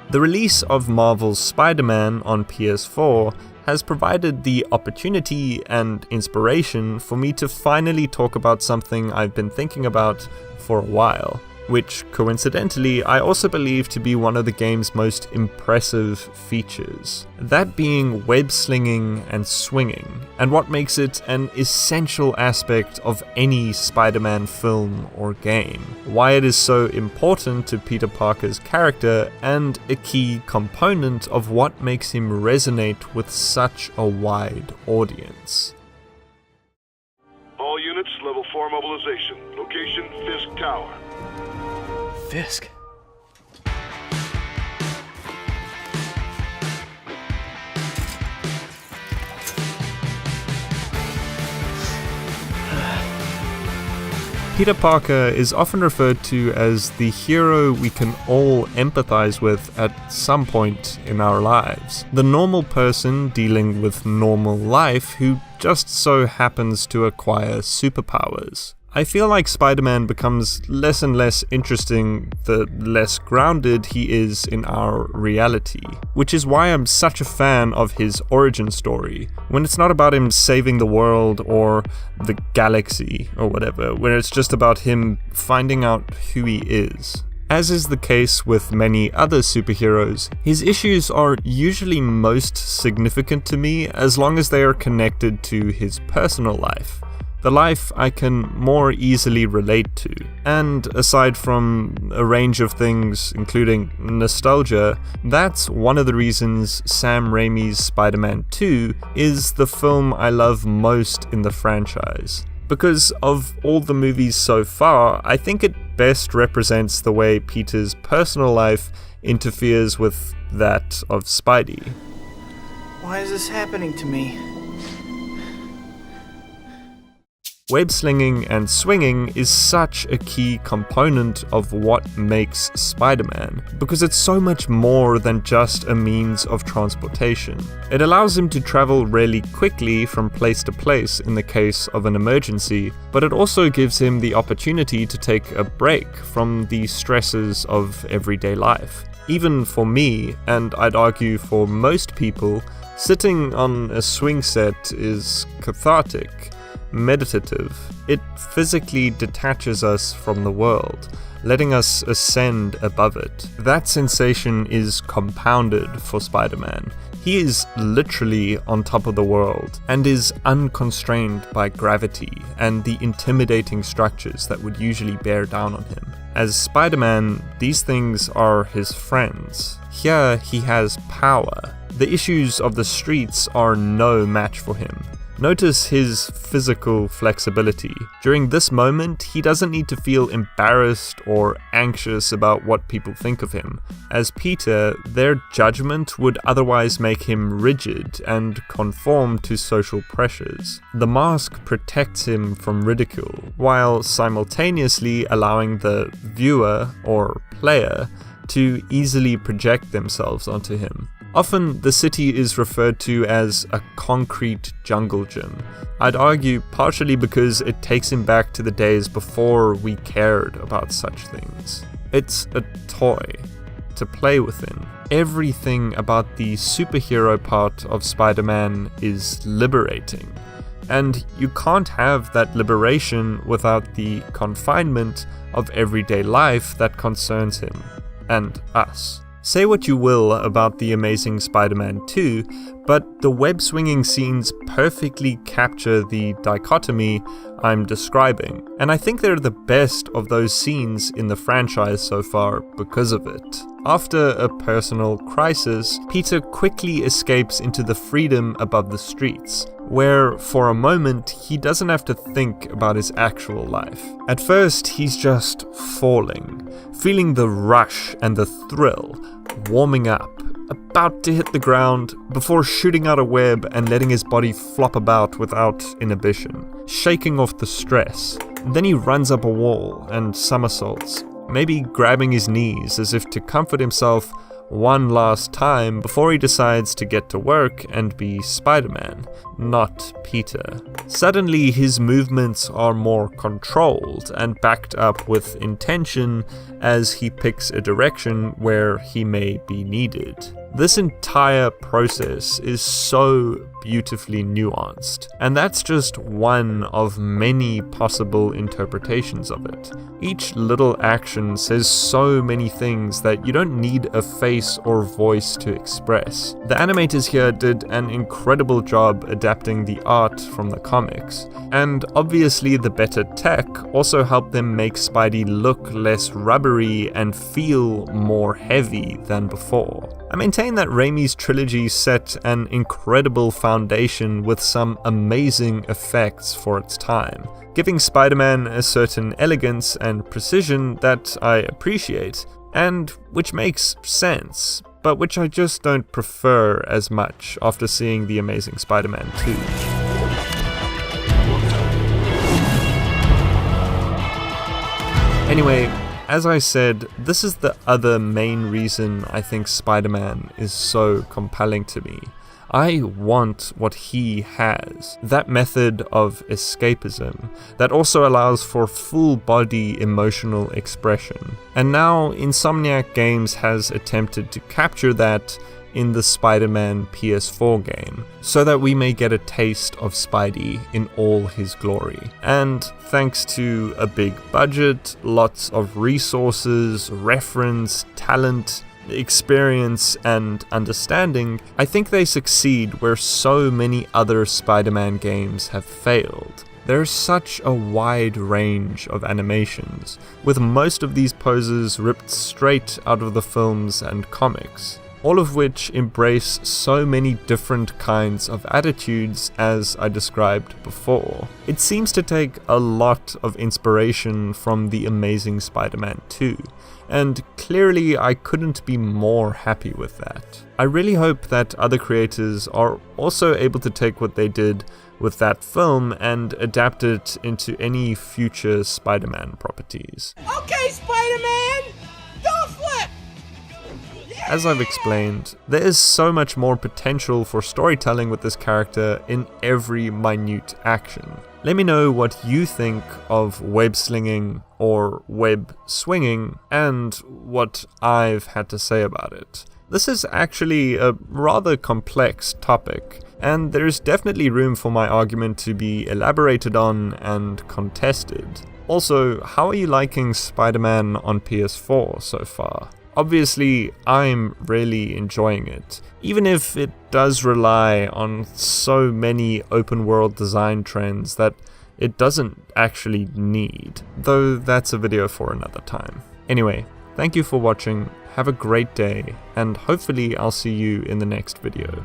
The release of Marvel's Spider-Man on PS4 has provided the opportunity and inspiration for me to finally talk about something I've been thinking about for a while, which coincidentally I also believe to be one of the game's most impressive features, that being web-slinging and swinging, and what makes it an essential aspect of any Spider-Man film or game, why it is so important to Peter Parker's character, and a key component of what makes him resonate with such a wide audience. All units, level 4 mobilization. Location, Fisk Tower. Fisk? Peter Parker is often referred to as the hero we can all empathize with at some point in our lives. The normal person dealing with normal life who just so happens to acquire superpowers. I feel like Spider-Man becomes less and less interesting the less grounded he is in our reality, which is why I'm such a fan of his origin story, when it's not about him saving the world or the galaxy or whatever, when it's just about him finding out who he is. As is the case with many other superheroes, his issues are usually most significant to me as long as they are connected to his personal life. The life I can more easily relate to. And aside from a range of things, including nostalgia, that's one of the reasons Sam Raimi's Spider-Man 2 is the film I love most in the franchise. Because of all the movies so far, I think it best represents the way Peter's personal life interferes with that of Spidey. Why is this happening to me? Web-slinging and swinging is such a key component of what makes Spider-Man, because it's so much more than just a means of transportation. It allows him to travel really quickly from place to place in the case of an emergency, but it also gives him the opportunity to take a break from the stresses of everyday life. Even for me, and I'd argue for most people, sitting on a swing set is cathartic, meditative. It physically detaches us from the world, letting us ascend above it. That sensation is compounded for Spider-Man. He is literally on top of the world, and is unconstrained by gravity and the intimidating structures that would usually bear down on him. As Spider-Man, these things are his friends. Here he has power. The issues of the streets are no match for him. Notice his physical flexibility. During this moment, he doesn't need to feel embarrassed or anxious about what people think of him. As Peter, their judgment would otherwise make him rigid and conform to social pressures. The mask protects him from ridicule, while simultaneously allowing the viewer or player to easily project themselves onto him. Often, the city is referred to as a concrete jungle gym. I'd argue partially because it takes him back to the days before we cared about such things. It's a toy to play within. Everything about the superhero part of Spider-Man is liberating. And you can't have that liberation without the confinement of everyday life that concerns him and us. Say what you will about The Amazing Spider-Man 2, but the web-swinging scenes perfectly capture the dichotomy I'm describing, and I think they're the best of those scenes in the franchise so far because of it. After a personal crisis, Peter quickly escapes into the freedom above the streets, where for a moment he doesn't have to think about his actual life. At first, he's just falling, feeling the rush and the thrill, warming up, about to hit the ground before shooting out a web and letting his body flop about without inhibition, shaking off the stress. Then he runs up a wall and somersaults, maybe grabbing his knees as if to comfort himself one last time before he decides to get to work and be Spider-Man, not Peter. Suddenly, his movements are more controlled and backed up with intention as he picks a direction where he may be needed. This entire process is so beautifully nuanced, and that's just one of many possible interpretations of it. Each little action says so many things that you don't need a face or voice to express. The animators here did an incredible job adapting the art from the comics, and obviously the better tech also helped them make Spidey look less rubbery and feel more heavy than before. I maintain that Raimi's trilogy set an incredible foundation with some amazing effects for its time, giving Spider-Man a certain elegance and precision that I appreciate, and which makes sense, but which I just don't prefer as much after seeing The Amazing Spider-Man 2. Anyway, as I said, this is the other main reason I think Spider-Man is so compelling to me. I want what he has, that method of escapism that also allows for full-body emotional expression. And now Insomniac Games has attempted to capture that in the Spider-Man PS4 game, so that we may get a taste of Spidey in all his glory. And thanks to a big budget, lots of resources, reference, talent, experience, and understanding, I think they succeed where so many other Spider-Man games have failed. There's such a wide range of animations, with most of these poses ripped straight out of the films and comics, all of which embrace so many different kinds of attitudes as I described before. It seems to take a lot of inspiration from The Amazing Spider-Man 2, and clearly I couldn't be more happy with that. I really hope that other creators are also able to take what they did with that film and adapt it into any future Spider-Man properties. Okay, Spider-Man! Don't flip! As I've explained, there is so much more potential for storytelling with this character in every minute action. Let me know what you think of web-slinging or web-swinging and what I've had to say about it. This is actually a rather complex topic, and there's definitely room for my argument to be elaborated on and contested. Also, how are you liking Spider-Man on PS4 so far? Obviously, I'm really enjoying it, even if it does rely on so many open world design trends that it doesn't actually need, though that's a video for another time. Anyway, thank you for watching, have a great day, and hopefully I'll see you in the next video.